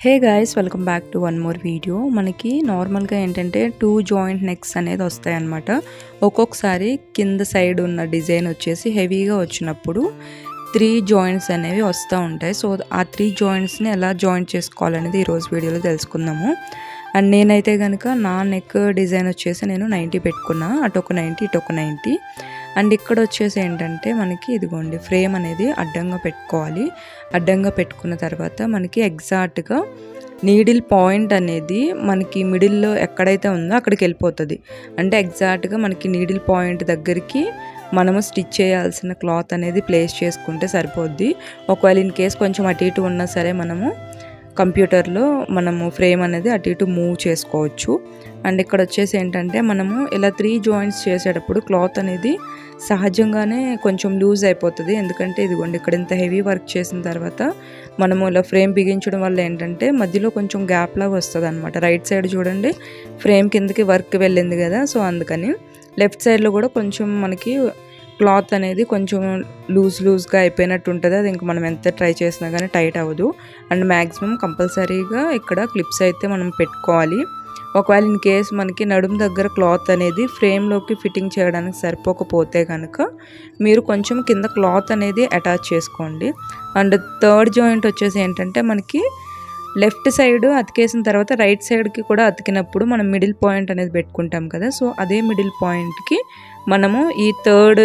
Hey guys, welcome back to one more video. మనకి నార్మల్గా ఏంటంటే 2 జాయింట్ నెక్స్ అనేది వస్తాయి అన్నమాట. ఒక్కొక్కసారి కింద సైడ్ ఉన్న డిజైన్ వచ్చేసి హెవీగా వచ్చినప్పుడు 3 జాయింట్స్ అనేవి వస్తూ ఉంటాయి. సో ఆ 3 జాయింట్స్ని ఎలా జాయింట్ చేసుకోవాలనేది ఈరోజు వీడియోలో తెలుసుకుందాము. అండ్ నేనైతే కనుక నా నెక్ డిజైన్ వచ్చేసి నేను 90 పెట్టుకున్నా, అటు ఒక 90 ఇటు ఒక 90. అండ్ ఇక్కడ వచ్చేసి ఏంటంటే మనకి ఇదిగోండి ఫ్రేమ్ అనేది అడ్డంగా పెట్టుకోవాలి. అడ్డంగా పెట్టుకున్న తర్వాత మనకి ఎగ్జాక్ట్గా నీడిల్ పాయింట్ అనేది మనకి మిడిల్లో ఎక్కడైతే ఉందో అక్కడికి వెళ్ళిపోతుంది. అంటే ఎగ్జాక్ట్గా మనకి నీడిల్ పాయింట్ దగ్గరికి మనము స్టిచ్ చేయాల్సిన క్లాత్ అనేది ప్లేస్ చేసుకుంటే సరిపోద్ది. ఒకవేళ ఇన్ కేస్ కొంచెం అటు ఇటు ఉన్నా సరే మనము కంప్యూటర్లో మనము ఫ్రేమ్ అనేది అటు ఇటు మూవ్ చేసుకోవచ్చు. అండ్ ఇక్కడ వచ్చేసి ఏంటంటే మనము ఇలా 3 జాయింట్స్ చేసేటప్పుడు క్లాత్ అనేది సహజంగానే కొంచెం లూజ్ అయిపోతుంది. ఎందుకంటే ఇదిగోండి ఇక్కడ ఇంత హెవీ వర్క్ చేసిన తర్వాత మనము ఇలా ఫ్రేమ్ బిగించడం వల్ల ఏంటంటే మధ్యలో కొంచెం గ్యాప్ లాగా వస్తుంది అనమాట. రైట్ సైడ్ చూడండి ఫ్రేమ్ కిందకి వర్క్ వెళ్ళింది కదా, సో అందుకని లెఫ్ట్ సైడ్లో కూడా కొంచెం మనకి క్లాత్ అనేది కొంచెం లూజ్గా అయిపోయినట్టు ఉంటుంది. అది ఇంకా మనం ఎంత ట్రై చేసినా కానీ టైట్ అవ్వదు. అండ్ మ్యాక్సిమం కంపల్సరీగా ఇక్కడ క్లిప్స్ అయితే మనం పెట్టుకోవాలి. ఒకవేళ ఇన్ కేస్ మనకి నడుము దగ్గర క్లాత్ అనేది ఫ్రేమ్లోకి ఫిట్టింగ్ చేయడానికి సరిపోకపోతే కనుక మీరు కొంచెం కింద క్లాత్ అనేది అటాచ్ చేసుకోండి. అండ్ 3rd జాయింట్ వచ్చేసి ఏంటంటే మనకి లెఫ్ట్ సైడ్ అతికేసిన తర్వాత రైట్ సైడ్కి కూడా అతికినప్పుడు మనం మిడిల్ పాయింట్ అనేది పెట్టుకుంటాం కదా, సో అదే మిడిల్ పాయింట్కి మనము ఈ 3rd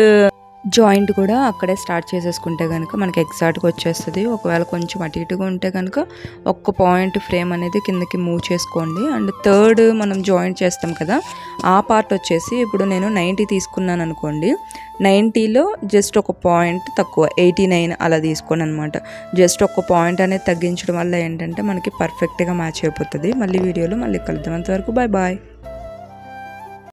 జాయింట్ కూడా అక్కడే స్టార్ట్ చేసేసుకుంటే కనుక మనకి ఎగ్జాక్ట్గా వచ్చేస్తుంది. ఒకవేళ కొంచెం అటు ఇటుగా ఉంటే కనుక ఒక్క పాయింట్ ఫ్రేమ్ అనేది కిందకి మూవ్ చేసుకోండి. అండ్ 3rd మనం జాయింట్ చేస్తాం కదా, ఆ పార్ట్ వచ్చేసి ఇప్పుడు నేను 90 తీసుకున్నాను అనుకోండి, 90లో జస్ట్ ఒక పాయింట్ తక్కువ 89 అలా తీసుకోండి అనమాట. జస్ట్ ఒక పాయింట్ అనేది తగ్గించడం వల్ల ఏంటంటే మనకి పర్ఫెక్ట్గా మ్యాచ్ అయిపోతుంది. మళ్ళీ వీడియోలో మళ్ళీ కలుద్దాం. అంతవరకు బాయ్ బాయ్.